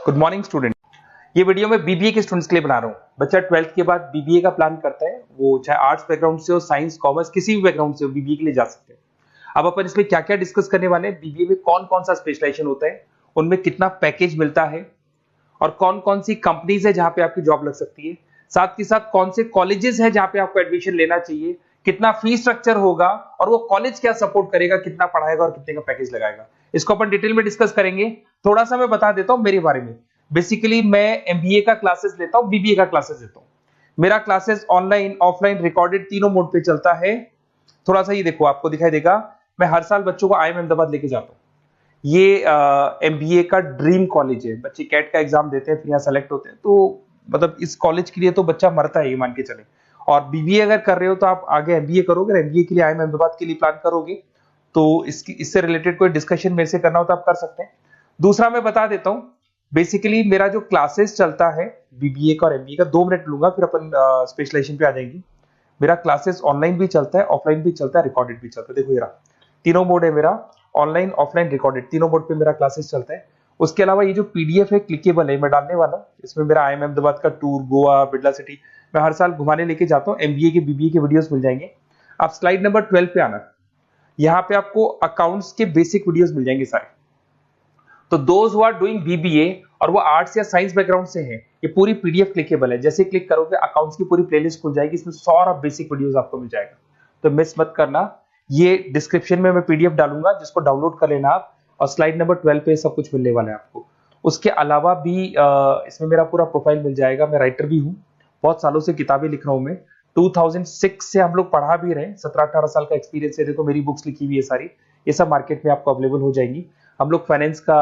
Good morning student. ये video मैं BBA के स्टूडेंट्स के लिए बना रहा हूँ। बच्चा 12th के बाद बीबीए का प्लान करता है, वो चाहे आर्ट्स बैकग्राउंड से हो, साइंस, कॉमर्स, किसी भी बैकग्राउंड से हो, बीबीए के लिए जा सकते हैं। अब अपन इसमें क्या क्या डिस्कस करने वाले हैं, बीबीए में कौन कौन सा स्पेशलाइजेशन होता है, उनमें कितना पैकेज मिलता है और कौन कौन सी कंपनीज है जहां पे आपकी जॉब लग सकती है, साथ के साथ कौन से कॉलेजेस है जहां पे आपको एडमिशन लेना चाहिए, कितना फीस स्ट्रक्चर होगा और वो कॉलेज क्या सपोर्ट करेगा, कितना पढ़ाएगा और कितने का पैकेज लगाएगा, इसको अपन डिटेल में डिस्कस करेंगे। थोड़ा सा मैं बता देता हूं मेरे बारे में। बेसिकली मैं एमबीए का क्लासेस लेता हूं, बीबीए का क्लासेस लेता हूं। मेरा क्लासेस ऑनलाइन, ऑफलाइन, रिकॉर्डेड तीनों मोड पे चलता है। थोड़ा सा ये देखो, आपको दिखाई देगा, मैं हर साल बच्चों को आईएम अहमदाबाद लेके जाता हूँ। ये एमबीए का ड्रीम कॉलेज है। बच्चे कैट का एग्जाम देते हैं, फिर यहाँ सेलेक्ट होते हैं, तो मतलब इस कॉलेज के लिए तो बच्चा मरता है, ये मान के चले। और बीबीए अगर कर रहे हो तो आप आगे एमबीए करोगे, एमबीए के लिए आईएम अहमदाबाद के लिए प्लान करोगे, तो इससे रिलेटेड कोई डिस्कशन मेरे से करना हो तो आप कर सकते हैं। दूसरा मैं बता देता हूँ, बेसिकली मेरा जो क्लासेस चलता है बीबीए का और एमबीए का, 2 मिनट लूंगा फिर अपन स्पेशलाइजेशन पे आ जाएंगे। मेरा क्लासेस ऑनलाइन भी चलता है, ऑफलाइन भी चलता है, रिकॉर्डेड भी चलता है। देखो ये रहा, तीनों मोड है मेरा, ऑनलाइन, ऑफलाइन, रिकॉर्डेड, तीनों मोड पे मेरा क्लासेस चलता है। उसके अलावा ये जो पीडीएफ है क्लिकेबल है, मैं डालने वाला हूँ। इसमें मेरा आईएम अहमदाबाद का टूर, गोवा, बिरला सिटी, मैं हर साल घुमाने लेके जाता हूँ। एमबीए के, बीबीए के वीडियोस मिल जाएंगे। आप स्लाइड नंबर 12 पे आना, यहाँ पे आपको अकाउंट्स के बेसिक वीडियोस मिल जाएंगे सारे। तो those who are doing BBA और वो आर्ट्स या साइंस बैकग्राउंड से हैं, ये पूरी पीडीएफ क्लिकेबल है। जैसे क्लिक करोगे अकाउंट्स की पूरी प्लेलिस्ट खुल जाएगी, इसमें सारा बेसिक वीडियोस आपको मिल जाएगा, तो मिस मत करना। ये डिस्क्रिप्शन में मैं पीडीएफ डालूंगा, जिसको डाउनलोड कर लेना आप, और स्लाइड नंबर 12 पे सब कुछ मिलने वाला है आपको। उसके अलावा भी इसमें मेरा पूरा प्रोफाइल मिल जाएगा। मैं राइटर भी हूँ, बहुत सालों से किताबें लिख रहा हूँ मैं। 2006 से हम लोग पढ़ा भी रहे, 17-18 साल का एक्सपीरियंस है। देखो मेरी बुक्स लिखी हुई है सारी, ये सब मार्केट में आपको अवेलेबल हो जाएंगी। हम लोग फाइनेंस का,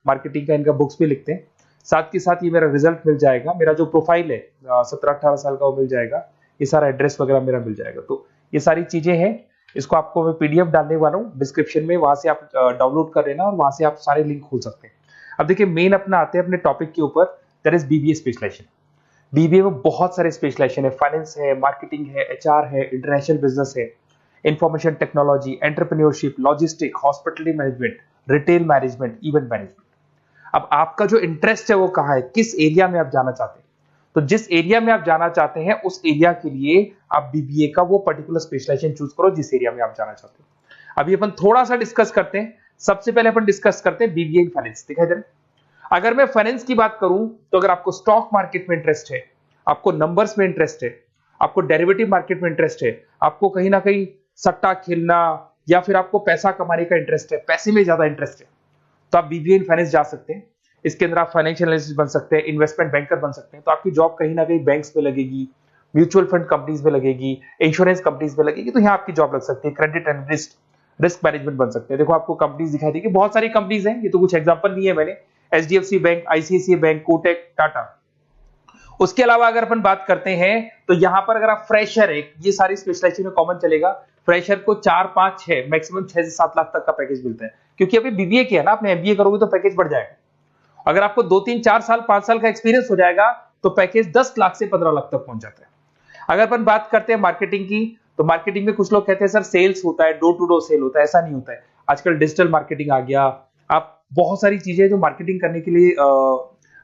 मार्केटिंग का, इनका बुक्स भी लिखते हैं। साथ के साथ ये मेरा रिजल्ट मिल जाएगा, मेरा जो प्रोफाइल है 17-18 साल का वो मिल जाएगा, ये सारा एड्रेस वगैरह मेरा मिल जाएगा। तो ये सारी चीजें हैं, इसको आपको मैं पीडीएफ डालने वाला हूँ डिस्क्रिप्शन में, वहां से आप डाउनलोड कर लेना और वहां से आप सारे लिंक खोल सकते हैं। अब देखिए मेन अपना आते हैं अपने टॉपिक के ऊपर, that is BBA specialisation. BBA में बहुत सारे स्पेशलाइजेशन है, फाइनेंस है, मार्केटिंग है, एचआर है, इंटरनेशनल बिजनेस है, information technology, entrepreneurship, logistic, hospitality management, retail management, event management. अब आपका जो इंटरेस्ट है वो कहाँ है, किस एरिया में आप जाना चाहते हैं, तो जिस एरिया में आप जाना चाहते हैं उस एरिया के लिए आप बीबीए का वो पर्टिकुलर स्पेशलाइजेशन चूज करो जिस एरिया में आप जाना चाहते हो। अभी अपन थोड़ा सा डिस्कस करते हैं। सबसे पहले अपन डिस्कस करते हैं बीबीए इन फाइनेंस। दिखाई दे रहा है? अगर मैं फाइनेंस की बात करूं तो अगर आपको स्टॉक मार्केट में इंटरेस्ट है, आपको नंबर्स में इंटरेस्ट है, आपको डेरिवेटिव मार्केट में इंटरेस्ट है, आपको कहीं ना कहीं सट्टा खेलना या फिर आपको पैसा कमाने का इंटरेस्ट है, पैसे में ज्यादा इंटरेस्ट है, तो आप बीबीए इन फाइनेंस जा सकते हैं। इसके अंदर आप फाइनेंशियल एनालिस्ट बन सकते हैं, इन्वेस्टमेंट बैंकर बन सकते हैं। तो आपकी जॉब कहीं ना कहीं बैंक्स में लगेगी, म्यूचुअल फंड कंपनीज में लगेगी, इंश्योरेंस कंपनीज में लगेगी, तो यहाँ आपकी जॉब लग सकती है। क्रेडिट एनालिस्ट, रिस्क मैनेजमेंट बन सकते हैं। देखो आपको कंपनीज दिखाई देगी, बहुत सारी कंपनीज हैं, ये तो कुछ एग्जांपल नहीं है मैंने, HDFC bank, ICICI bank, Kotak, Tata. उसके अलावा अगर अपन बात करते हैं तो यहां पर अगर आप फ्रेशर है, ये सारी स्पेशलाइजेशन में कॉमन चलेगा, फ्रेशर को 4, 5, 6, मैक्सिमम 6 से 7 लाख तक का पैकेज मिलता है। क्योंकि अभी बीबीए किया ना आपने, एमबीए करोगे तो पैकेज बढ़ जाएगा। अगर आपको 2, 3, 4 साल, 5 साल का एक्सपीरियंस हो जाएगा तो पैकेज 10 लाख से 15 लाख तक पहुंच जाता है। अगर अपन बात करते हैं मार्केटिंग की, तो मार्केटिंग में कुछ लोग कहते हैं सर सेल्स होता है, डोर टू डोर सेल होता है, ऐसा नहीं होता है। आजकल डिजिटल मार्केटिंग आ गया, आप बहुत सारी चीजें जो मार्केटिंग करने के लिए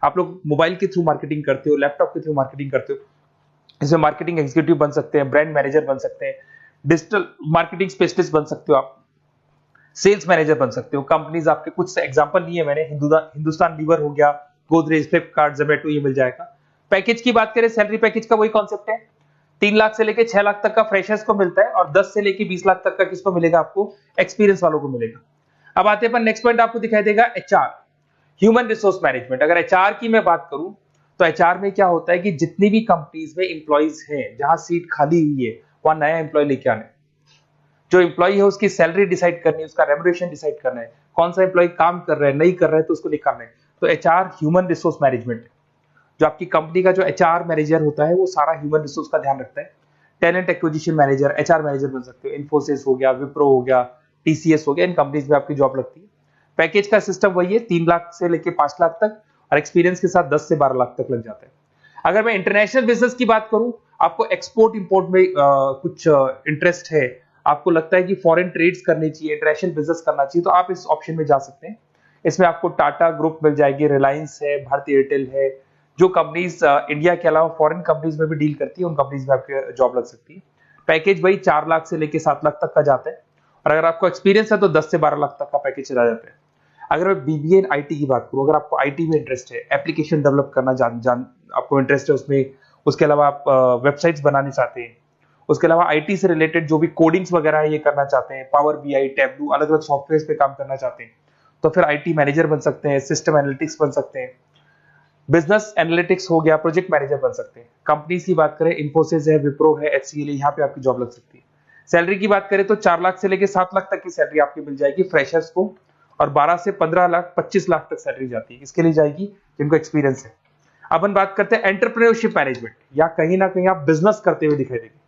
आप लोग मोबाइल के थ्रू मार्केटिंग करते हो, लैपटॉप के थ्रू मार्केटिंग करते हो, इसमें मार्केटिंग एग्जीक्यूटिव बन सकते हैं, ब्रांड मैनेजर बन सकते हैं, डिजिटल मार्केटिंग स्पेशलिस्ट बन सकते हो, आप सेल्स मैनेजर बन सकते हो। कंपनीज आपके कुछ एग्जांपल लिए मैंने, हिंदुस्तान लीवर हो गया, गोदरेज, फ्लिपकार्ट, जोमेटो, ये मिल जाएगा। पैकेज की बात करें, सैलरी पैकेज का वही कॉन्सेप्ट है, 3 लाख से लेके 6 लाख तक का फ्रेशर्स को मिलता है और 10 से लेके 20 लाख तक का किसको मिलेगा, आपको एक्सपीरियंस वालों को मिलेगा। अब आते हैं नेक्स्ट पॉइंट, आपको दिखाई देगा एचआर, ह्यूमन रिसोर्स मैनेजमेंट। अगर एचआर की मैं बात करूं तो एचआर में क्या होता है कि जितनी भी कंपनीज में एम्प्लॉइज हैं, जहां सीट खाली हुई है वहां नया एम्प्लॉय लेके आना है, जो एम्प्लॉय है उसकी सैलरी डिसाइड करनी है, उसका रेम्युनरेशन डिसाइड करना है, कौन सा एम्प्लॉय काम कर रहा है, नहीं कर रहा है तो उसको निकालना है। तो एचआर ह्यूमन रिसोर्स मैनेजमेंट, जो आपकी कंपनी का जो एचआर मैनेजर होता है वो सारा ह्यूमन रिसोर्स का ध्यान रखता है। Talent acquisition manager, HR manager बन सकते हो। इन्फोसिस हो गया, विप्रो हो गया, टीसीएस हो गया, इन कंपनीज में आपकी जॉब लगती है। पैकेज का सिस्टम वही है, 3 लाख से लेके 5 लाख तक, और एक्सपीरियंस के साथ 10 से 12 लाख तक लग जाता है। अगर मैं इंटरनेशनल बिजनेस की बात करूं, आपको एक्सपोर्ट इंपोर्ट में कुछ इंटरेस्ट है, आपको लगता है कि फॉरेन ट्रेड्स करनी चाहिए, इंटरनेशनल बिजनेस करना चाहिए, तो आप इस ऑप्शन में जा सकते हैं। इसमें आपको टाटा ग्रुप मिल जाएगी, रिलायंस है, भारतीय एयरटेल है, जो कंपनीज इंडिया के अलावा फॉरेन कंपनीज में भी डील करती है, उन कंपनीज में आपकी जॉब लग सकती है। पैकेज वही 4 लाख से लेके 7 लाख तक का जाता है, और अगर आपको एक्सपीरियंस है तो 10 से 12 लाख तक का पैकेज चला जाता है। अगर मैं बीबीए इन आईटी की बात करूं, अगर आपको आईटी में इंटरेस्ट है, एप्लीकेशन डेवलप करना आपको इंटरेस्ट है उसमें, उसके अलावा आप वेबसाइट्स बनाने चाहते हैं, उसके अलावा आईटी से रिलेटेड जो भी कोडिंग्स वगैरह है ये करना चाहते हैं, पावर बीआई, टैबलू, अलग अलग सॉफ्टवेयर पे काम करना चाहते हैं, तो फिर आईटी मैनेजर बन सकते हैं, सिस्टम एनालिटिक्स बन सकते हैं, बिजनेस एनालिटिक्स हो गया, प्रोजेक्ट मैनेजर बन सकते हैं। कंपनीज की बात करें, इन्फोसिस है, विप्रो है, एचसीएल है, यहाँ पे आपकी जॉब लग सकती है। सैलरी की बात करें तो 4 लाख से लेके 7 लाख तक की सैलरी आपकी मिल जाएगी फ्रेशर्स को, और 12 से 15 लाख 25 लाख तक सैलरी जाती है। किसके लिए जाएगी? जिनको एक्सपीरियंस है। अपन बात करते हैं एंटरप्रेन्योरशिप मैनेजमेंट, या कहीं ना कहीं आप बिजनेस करते हुए दिखाई देंगे।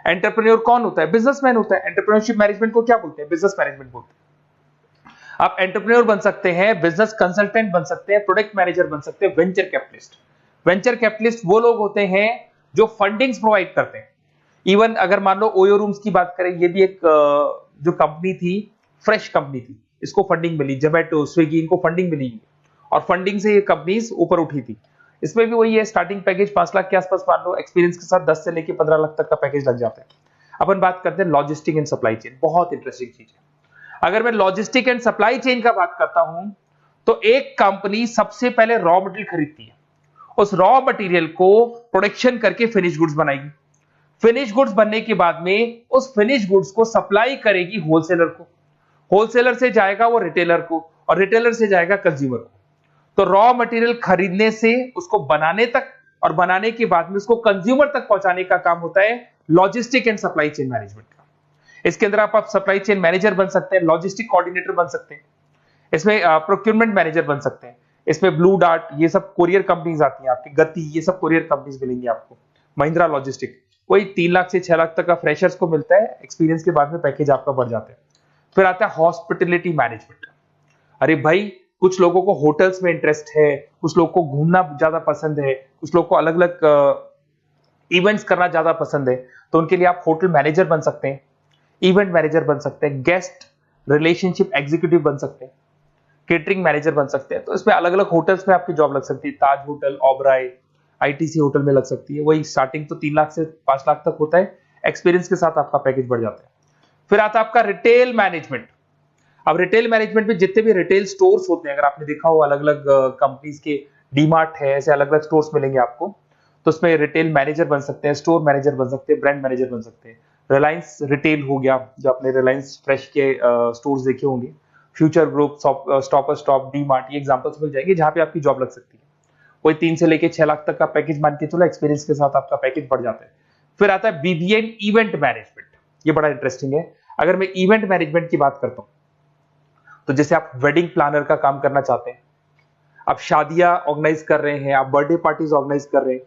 एंटरप्रेन्योर कौन होता है? बिजनेसमैन होता है। एंटरप्रेन्योरशिप मैनेजमेंट को क्या बोलते हैं? बिजनेस मैनेजमेंट बोलते हैं। आप एंटरप्रेन्योर बन सकते हैं, बिजनेस कंसल्टेंट बन सकते हैं, प्रोडक्ट मैनेजर बन सकते हैं, वेंचर कैपिटलिस्ट। वेंचर कैपिटलिस्ट वो लोग होते हैं जो फंडिंग्स प्रोवाइड करते हैं। इवन अगर मान लो ओयो रूम्स की बात करें, ये भी एक जो कंपनी थी, फ्रेश कंपनी थी, इसको फंडिंग मिली, जोमेटो, स्विगी, इनको फंडिंग मिली, और फंडिंग से ये कंपनीज ऊपर उठी थी। इसमें भी वही है, स्टार्टिंग पैकेज 5 लाख के आसपास मान लो, एक्सपीरियंस के साथ 10 से लेके 15 लाख तक का पैकेज लग जाता है। अपन बात करते हैं लॉजिस्टिक एंड सप्लाई चेन, बहुत इंटरेस्टिंग चीज है। अगर मैं लॉजिस्टिक एंड सप्लाई चेन का बात करता हूं, तो एक कंपनी सबसे पहले रॉ मटेरियल खरीदती है, उस रॉ मटेरियल को प्रोडक्शन करके फिनिश गुड्स बनाएगी। फिनिश गुड्स बनने के बाद में उस फिनिश गुड्स को सप्लाई करेगी होलसेलर को, होलसेलर से जाएगा वो रिटेलर को, और रिटेलर से जाएगा कंज्यूमर को। तो रॉ मटेरियल खरीदने से उसको बनाने तक, और बनाने के बाद में उसको कंज्यूमर तक पहुंचाने का काम होता है logistic and supply chain management का। इसके अंदर आप सप्लाई चेन मैनेजर बन सकते हैं, लॉजिस्टिक कोऑर्डिनेटर बन सकते हैं, इसमें प्रोक्योरमेंट मैनेजर बन सकते हैं, इसमें ब्लू डार्ट, ये सब कोरियर कंपनीज आती हैं आपकी, गति, ये सब कोरियर कंपनीज मिलेंगी आपको, महिंद्रा लॉजिस्टिक। वही 3 लाख से 6 लाख तक का फ्रेशर्स को मिलता है, एक्सपीरियंस के बाद में पैकेज आपका बढ़ जाता है। फिर आता है हॉस्पिटलिटी मैनेजमेंट। अरे भाई, कुछ लोगों को होटल्स में इंटरेस्ट है, कुछ लोगों को घूमना ज्यादा पसंद है, कुछ लोगों को अलग अलग इवेंट्स करना ज्यादा पसंद है, तो उनके लिए आप होटल मैनेजर बन सकते हैं, इवेंट मैनेजर बन सकते हैं, गेस्ट रिलेशनशिप एग्जीक्यूटिव बन सकते हैं, केटरिंग मैनेजर बन सकते हैं। तो इसमें अलग अलग होटल्स में आपकी जॉब लग सकती है, ताज होटल, ओबराय, आईटीसी होटल में लग सकती है। वही स्टार्टिंग तो 3 लाख से 5 लाख तक होता है, एक्सपीरियंस के साथ आपका पैकेज बढ़ जाता है। फिर आता है आपका रिटेल मैनेजमेंट। अब रिटेल मैनेजमेंट में जितने भी रिटेल स्टोर्स होते हैं, अगर आपने देखा हो अलग अलग कंपनीज के, डीमार्ट है, ऐसे अलग अलग स्टोर्स मिलेंगे आपको, तो उसमें रिटेल मैनेजर बन सकते हैं, स्टोर मैनेजर बन सकते हैं, ब्रांड मैनेजर बन सकते हैं। रिलायंस रिटेल हो गया, जो आपने रिलायंस फ्रेश के स्टोर्स देखे होंगे, future group, stopper stop, DMart, ये एग्जांपल्स मिल जाएंगे जहां पे आपकी जॉब लग सकती है। कोई 3 से लेके 6 लाख तक का पैकेज मान के चलो, एक्सपीरियंस के साथ आपका पैकेज बढ़ जाता है। फिर आता है बीबीए इवेंट मैनेजमेंट, ये बड़ा इंटरेस्टिंग है। अगर मैं इवेंट मैनेजमेंट की बात करता हूं, तो जैसे आप वेडिंग प्लानर का काम करना चाहते हैं, आप शादियां ऑर्गेनाइज कर रहे हैं, आप बर्थडे पार्टीज ऑर्गेनाइज कर रहे हैं,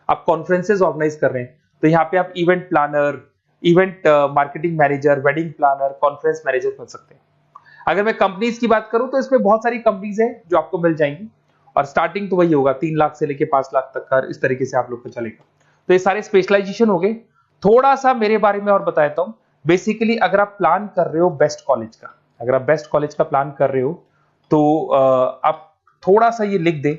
आप कॉन्फ्रेंसेज ऑर्गेनाइज कर रहे हैं, तो यहाँ पे आप event planner, event marketing manager, wedding planner, conference manager बन सकते हैं। अगर मैं कंपनीज की बात करूं, तो इसमें बहुत सारी कंपनीज हैं जो आपको मिल जाएंगी, और स्टार्टिंग तो वही होगा 3 लाख से लेके 5 लाख तक का, इस तरीके से आप लोग को चलेगा। तो ये सारे स्पेशलाइजेशन हो गए। थोड़ा सा मेरे बारे में और बताता हूं। बेसिकली अगर आप प्लान कर रहे हो बेस्ट कॉलेज का, अगर आप बेस्ट कॉलेज का प्लान कर रहे हो, तो आप थोड़ा सा ये लिख दें।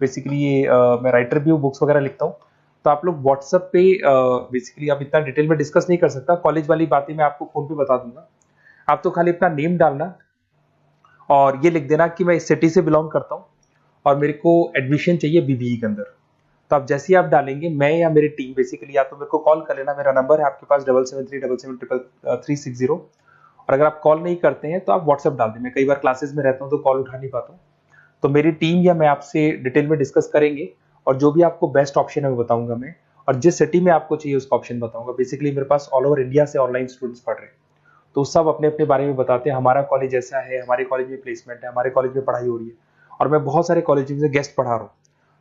बेसिकली ये मैं राइटर भी हूँ, बुक्स वगैरह लिखता हूँ, तो आप लोग व्हाट्सएप पे, बेसिकली आप इतना डिटेल में डिस्कस नहीं कर सकता, कॉलेज वाली बातें मैं आपको फोन पे बता दूंगा। आप तो खाली अपना नेम डालना और ये लिख देना कि मैं इस सिटी से बिलोंग करता हूँ और मेरे को एडमिशन चाहिए बीबीए के अंदर। तो आप जैसे ही आप डालेंगे, मैं या मेरी टीम बेसिकली, या तो मेरे को कॉल कर लेना, मेरा नंबर है आपके पास 7737773360। और अगर आप कॉल नहीं करते हैं तो आप व्हाट्सएप डाल दें। मैं कई बार क्लासेस में रहता हूँ तो कॉल उठा नहीं पाता हूँ, तो मेरी टीम या मैं आपसे डिटेल में डिस्कस करेंगे, और जो भी आपको बेस्ट ऑप्शन है वो बताऊंगा मैं, और जिस सिटी में आपको चाहिए उसका ऑप्शन बताऊंगा। बेसिकली मेरे पास ऑल ओवर इंडिया से ऑनलाइन स्टूडेंट्स पढ़ रहे हैं, तो सब अपने अपने बारे में बताते हैं, हमारा कॉलेज ऐसा है, हमारे कॉलेज में प्लेसमेंट है, हमारे कॉलेज में पढ़ाई हो रही है, और मैं बहुत सारे कॉलेज में गेस्ट पढ़ा रहा हूँ।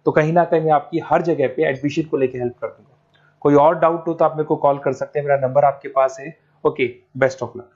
तो कहीं ना कहीं मैं आपकी हर जगह पे एडमिशन को लेकर हेल्प कर दूंगा। कोई और डाउट हो तो आप मेरे को कॉल कर सकते हैं, मेरा नंबर आपके पास है। Okay, best of luck.